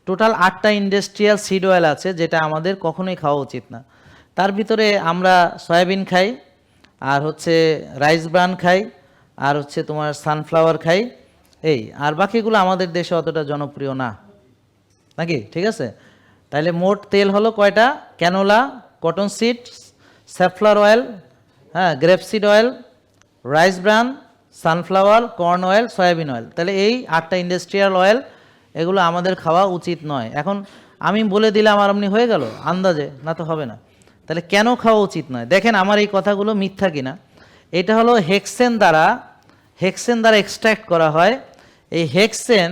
Total 8টা industrial seed oil আছে যেটা আমাদের কখনোই খাওয়া উচিত না। তার ভিতরে আমরা সয়াবিন খাই, আর হচ্ছে রাইস ব্রান খাই, আর হচ্ছে তোমার সানফ্লাওয়ার খাই, এই আর বাকিগুলো আমাদের দেশে অতটা জনপ্রিয় না, নাকি? ঠিক আছে, তাহলে মোট তেল হলো কয়টা? ক্যানোলা, কটন সিড, স্যাফলার অয়েল, হ্যাঁ, grapeseed oil, rice bran, sunflower, corn oil, soybean oil. তাহলে এই 8টা ইন্ডাস্ট্রিয়াল অয়েল, এগুলো আমাদের খাওয়া উচিত নয়। এখন আমি বলে দিলাম আর এমনি হয়ে গেল আন্দাজে? না, তো হবে না। তাহলে কেন খাওয়া উচিত নয়? দেখেন আমার এই কথাগুলো মিথ্যা কিনা। এটা হলো হেক্সেন দ্বারা এক্সট্র্যাক্ট করা হয়। এই হেক্সেন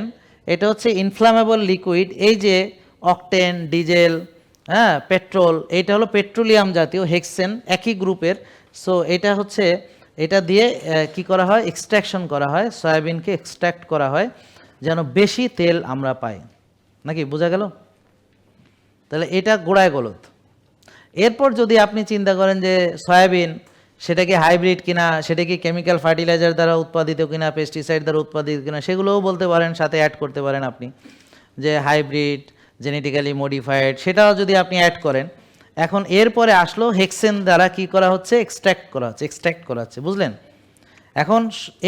এটা হচ্ছে ইনফ্লামেবল লিকুইড। এই যে অকটেন, ডিজেল, হ্যাঁ, পেট্রোল, এটা হলো পেট্রোলিয়াম জাতীয় হেক্সেন, একই গ্রুপের। সো এটা হচ্ছে, এটা দিয়ে কি করা হয়? এক্সট্র্যাকশন করা হয়, সয়াবিনকে এক্সট্র্যাক্ট করা হয় যেন বেশি তেল আমরা পাই, নাকি? বোঝা গেল? তাহলে এটা গোড়ায় গলদ। এরপর যদি আপনি চিন্তা করেন যে সয়াবিন সেটা কি হাইব্রিড কিনা, সেটা কি কেমিক্যাল ফার্টিলাইজার দ্বারা উৎপাদিত কিনা, পেস্টিসাইড দ্বারা উৎপাদিত কিনা, সেগুলোও বলতে পারেন, সাথে অ্যাড করতে পারেন আপনি যে হাইব্রিড, জেনেটিক্যালি মডিফাইড, সেটাও যদি আপনি অ্যাড করেন। এখন এরপরে আসলো হেক্সেন দ্বারা কি করা হচ্ছে? এক্সট্র্যাক্ট করা হচ্ছে, বুঝলেন? এখন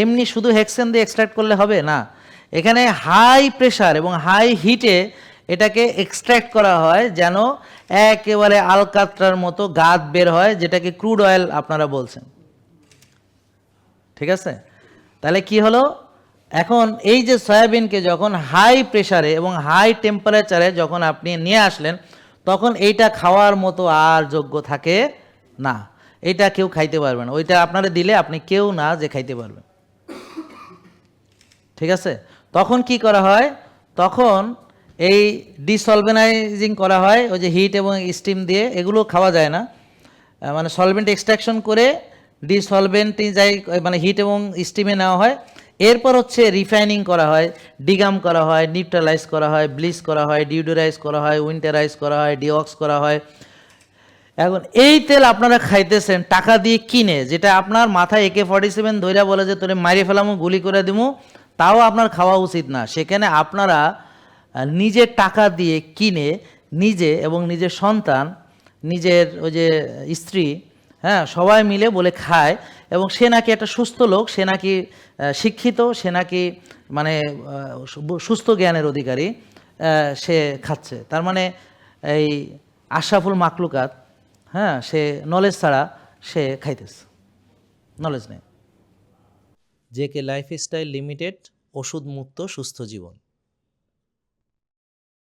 এমনি শুধু হেক্সেন দিয়ে এক্সট্র্যাক্ট করলে হবে না, এখানে হাই প্রেশার এবং হাই হিটে এটাকে এক্সট্র্যাক্ট করা হয় যেন একেবারে আলকাতরার মতো গাদ বের হয়, যেটাকে ক্রুড অয়েল আপনারা বলছেন। ঠিক আছে, তাহলে কি হলো? এখন এই যে সয়াবিনকে যখন হাই প্রেশারে এবং হাই টেম্পারেচারে যখন আপনি নিয়ে আসলেন, তখন এইটা খাওয়ার মতো আর যোগ্য থাকে না। এটা কেউ খাইতে পারবে না, ওইটা আপনারা দিলে আপনি কেউ না যে খাইতে পারবেন। ঠিক আছে, তখন কি করা হয়? তখন এই ডিসলভেনাইজিং করা হয়, ওই যে হিট এবং স্টিম দিয়ে। এগুলো খাওয়া যায় না, মানে সলভেন্ট এক্সট্রাকশন করে ডিসলভেন্টই যাই, মানে হিট এবং স্টিমে নেওয়া হয়। এরপর হচ্ছে রিফাইনিং করা হয়, ডিগাম করা হয়, নিউট্রালাইজ করা হয়, ব্লিচ করা হয়, ডিউডোরাইজ করা হয়, উইন্টারাইজ করা হয়, ডিঅক্স করা হয়। এখন এই তেল আপনারা খাইতেছেন টাকা দিয়ে কিনে, যেটা আপনার মাথায় AK-47 ধইরা বলে যে তোরে মাইরে ফেলামু, গুলি করে দিমু, তাও আপনার খাওয়া উচিত না। সেখানে আপনারা নিজের টাকা দিয়ে কিনে নিজে এবং নিজের সন্তান, নিজের ওই যে স্ত্রী, হ্যাঁ, সবাই মিলে বলে খায়, এবং সে নাকি একটা সুস্থ লোক, সে নাকি শিক্ষিত, সে নাকি মানে সুস্থ জ্ঞানের অধিকারী, সে খাচ্ছে। তার মানে এই আশরাফুল মাকলুকাত, হ্যাঁ, সে নলেজ ছাড়া সে খাইতেছে, নলেজ নেই। JK লাইফস্টাইল লিমিটেড, ওষুধ মুক্ত সুস্থ জীবন।